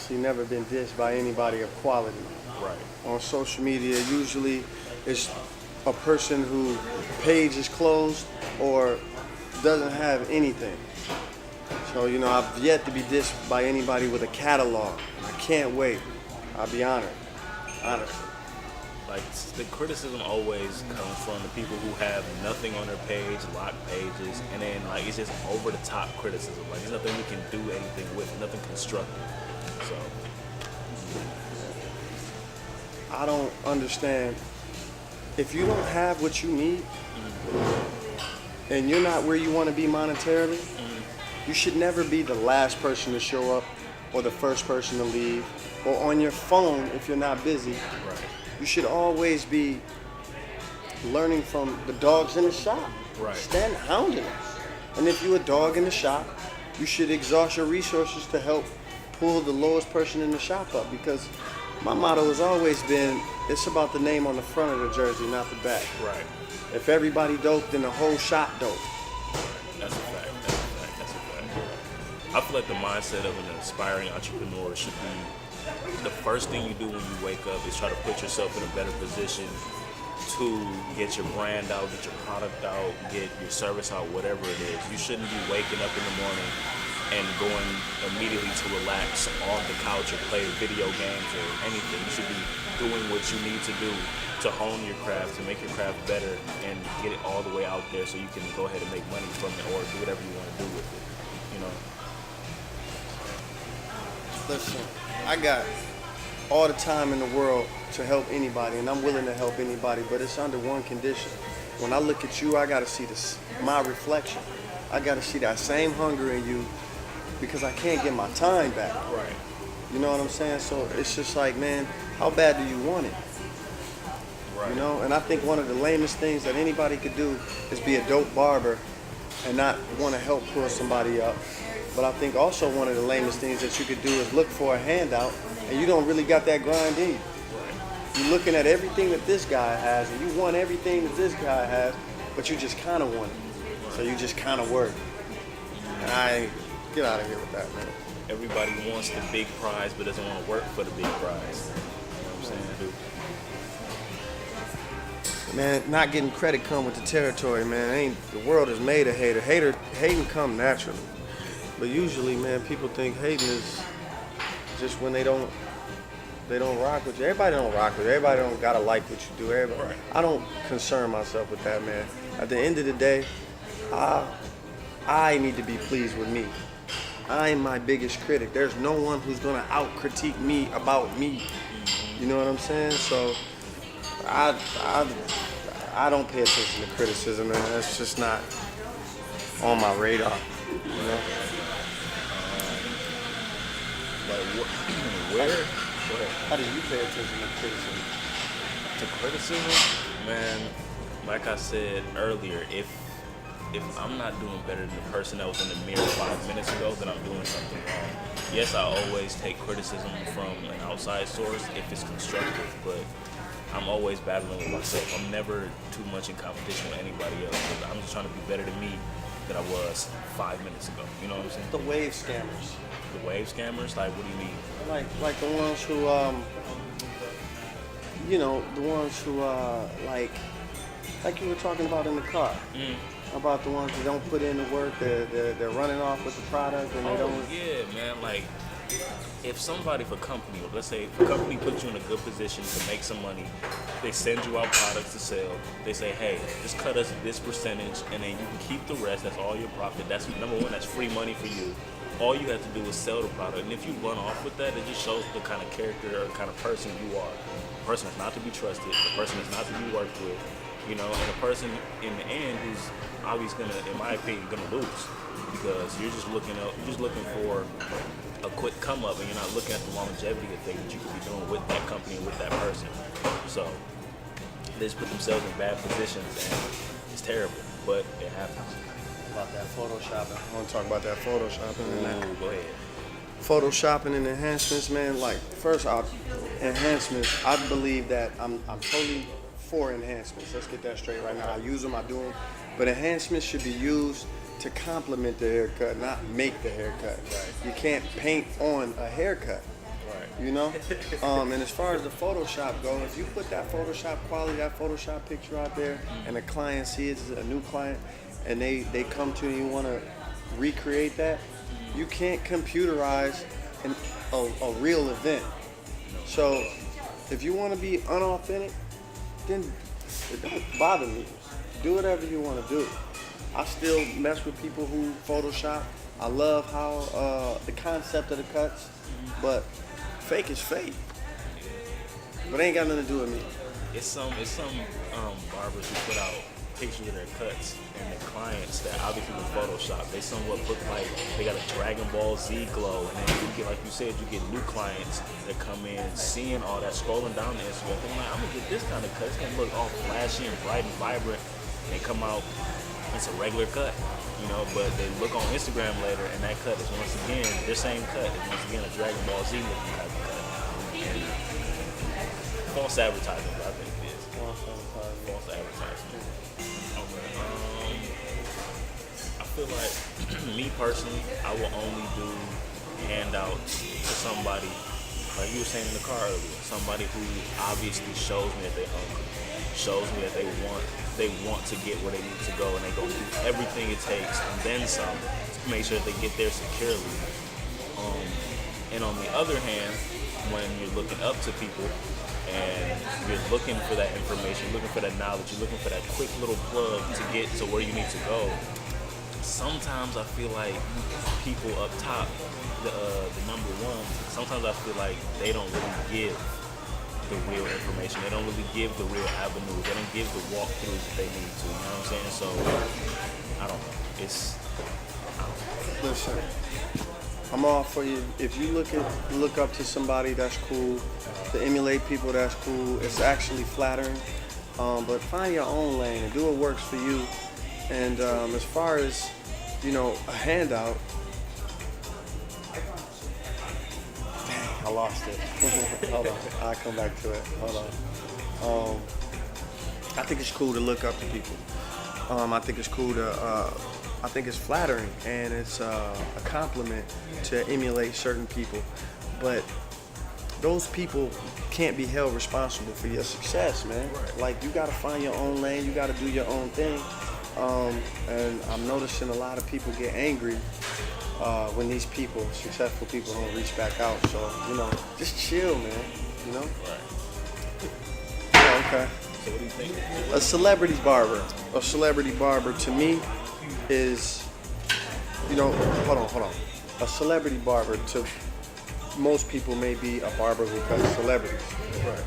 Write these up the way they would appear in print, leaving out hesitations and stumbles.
honestly never been dissed by anybody of quality. Right. On social media, usually it's a person who page is closed or doesn't have anything. So, I've yet to be dissed by anybody with a catalog. I can't wait. I'll be honored. Honestly. Like, the criticism always comes from the people who have nothing on their page, locked pages, and then like it's just over the top criticism. Like there's nothing we can do anything with, nothing constructive. So I don't understand. If you don't have what you need and you're not where you want to be monetarily, you should never be the last person to show up or the first person to leave or on your phone if you're not busy. right, You should always be learning from the dogs in the shop. Right. Stand hounding them. And if you're a dog in the shop, you should exhaust your resources to help pull the lowest person in the shop up, because my motto has always been, it's about the name on the front of the jersey, not the back. right. If everybody dope, then the whole shop dope. That's a fact. That's a fact. That's a fact. I feel like the mindset of an aspiring entrepreneur should be the first thing you do when you wake up is try to put yourself in a better position to get your brand out, get your product out, get your service out, whatever it is. You shouldn't be waking up in the morning and going immediately to relax on the couch or play video games or anything. You should be doing what you need to do to hone your craft, to make your craft better and get it all the way out there so you can go ahead and make money from it or do whatever you want to do with it, you know? Listen, I got all the time in the world to help anybody, and I'm willing to help anybody, but it's under one condition. When I look at you, I gotta see my reflection. I gotta see that same hunger in you, because I can't get my time back. Right. You know what I'm saying? So it's just like, man, how bad do you want it? Right. And I think one of the lamest things that anybody could do is be a dope barber and not want to help pull somebody up. But I think also one of the lamest things that you could do is look for a handout and you don't really got that grind in you. You're looking at everything that this guy has and you want everything that this guy has, but you just kind of want it. So you just kind of work. And get out of here with that, man. Everybody wants the big prize but doesn't want to work for the big prize. You know what I'm saying, dude? Man, not getting credit come with the territory, man. The world is made a hater. Hating come naturally. But usually, man, people think hating is just when they don't rock with you. Everybody don't rock with you. Everybody don't gotta like what you do. Everybody. I don't concern myself with that, man. At the end of the day, I need to be pleased with me. I'm my biggest critic. There's no one who's gonna out-critique me about me. You know what I'm saying? So I don't pay attention to criticism, man. That's just not on my radar. You know? Like, where? How do you pay attention to criticism? To criticism, man, like I said earlier, if I'm not doing better than the person that was in the mirror 5 minutes ago, then I'm doing something wrong. Yes, I always take criticism from an outside source if it's constructive, but I'm always battling with myself. I'm never too much in competition with anybody else. I'm just trying to be better than me than I was 5 minutes ago. You know what I'm saying? The wave scammers. The wave scammers? Like, what do you mean? Like the ones who, the ones who, like you were talking about in the car. About the ones that don't put in the work, they're running off with the product and they don't. Yeah, man. Like, if somebody for company, or let's say if a company puts you in a good position to make some money, they send you out products to sell. They say, hey, just cut us this percentage, and then you can keep the rest. That's all your profit. That's number one. That's free money for you. All you have to do is sell the product, and if you run off with that, it just shows the kind of character or kind of person you are. A person that's not to be trusted. A person that's not to be worked with. You know, and a person in the end who's always gonna, in my opinion, gonna lose, because you're just looking for a quick come up, and you're not looking at the longevity of things that you could be doing with that company and with that person. So they just put themselves in bad positions, and it's terrible, but it happens. About that photoshopping. I want to talk about that photoshopping. Ooh, go ahead. Photoshopping and enhancements, man. Like, first off, enhancements. I believe that I'm totally for enhancements. Let's get that straight right now. I use them, I do them. But enhancements should be used to complement the haircut, not make the haircut. Right. You can't paint on a haircut. You know? And as far as the Photoshop go, if you put that Photoshop quality, that Photoshop picture out there, and a client sees it's a new client, and they come to you and you want to recreate that, you can't computerize a real event. So if you want to be unauthentic, then it don't bother me. Do whatever you want to do. I still mess with people who Photoshop. I love how the concept of the cuts, but fake is fake. But it ain't got nothing to do with me. It's some barbers who put out pictures of their cuts and the clients that obviously with Photoshop, they somewhat look like they got a Dragon Ball Z glow, and then you get, like you said, you get new clients that come in seeing all that, scrolling down the Instagram, thinking like, I'm gonna get this kind of cut. It's gonna look all flashy and bright and vibrant, and they come out, it's a regular cut, you know, but they look on Instagram later and that cut is once again their same cut. It's once again a Dragon Ball Z looking type of cut. And false advertising, I think it is. False advertising. Okay. I feel like me personally, I will only do handouts to somebody, like you were saying in the car earlier, somebody who obviously shows me that they're hungry, shows me that they want to get where they need to go, and they go do everything it takes and then some to make sure that they get there securely. And on the other hand, when you're looking up to people and you're looking for that information, you're looking for that knowledge, you're looking for that quick little plug to get to where you need to go, sometimes I feel like people up top, the number one, sometimes I feel like they don't really give the real information. They don't really give the real avenues. They don't give the walkthroughs that they need to. You know what I'm saying? So, I don't know. Listen, I'm all for you. If you look up to somebody, that's cool. To emulate people, that's cool. It's actually flattering. But find your own lane and do what works for you. And as far as, you know, a handout, I lost it. Hold on, I'll come back to it. Hold on. I think it's cool to look up to people. I think it's cool to, I think it's flattering and it's a compliment to emulate certain people. But those people can't be held responsible for your success, man. Like, you gotta find your own lane, you gotta do your own thing. And I'm noticing a lot of people get angry when these people, successful people, don't reach back out. So, you know, just chill, man. You know? Yeah, okay. So what do you think? A celebrity barber to me is, you know, hold on. A celebrity barber to most people may be a barber who cuts celebrities. Right.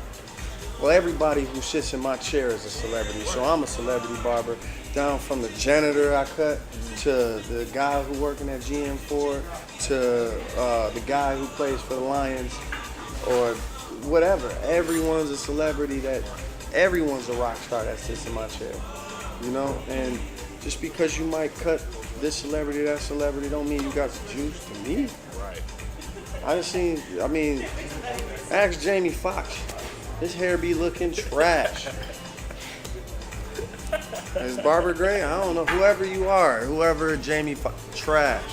Well, everybody who sits in my chair is a celebrity, so I'm a celebrity barber. Down from the janitor I cut, to the guy who working at GM Ford, to the guy who plays for the Lions, or whatever. Everyone's a celebrity. Everyone's a rock star that sits in my chair, you know? And just because you might cut this celebrity, that celebrity, don't mean you got the juice to me. Right. Ask Jamie Foxx. His hair be looking trash. Is Barbara Gray? I don't know. Whoever you are, whoever Jamie Foxx, trash.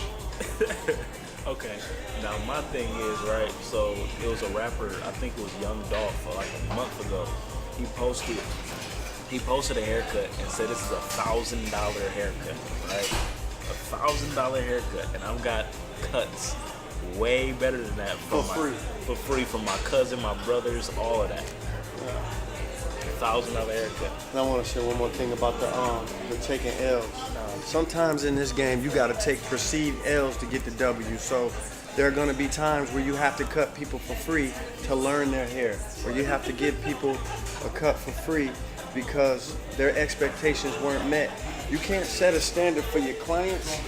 Okay. Now my thing is, right, so it was a rapper, I think it was Young Dolph, like a month ago. He posted a haircut and said this is $1,000 haircut, right? $1,000 haircut, and I've got cuts way better than that for free from my cousin, my brothers, all of that. $1,000 haircut. And I want to say one more thing about the taking L's. Sometimes in this game, you got to take perceived L's to get the W. So there are going to be times where you have to cut people for free to learn their hair, or you have to give people a cut for free because their expectations weren't met. You can't set a standard for your clients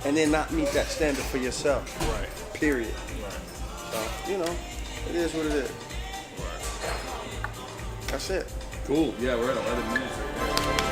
and then not meet that standard for yourself. Right. Period. Right. So, you know, it is what it is. Right. That's it. Cool. Yeah, we're at 11 minutes right now.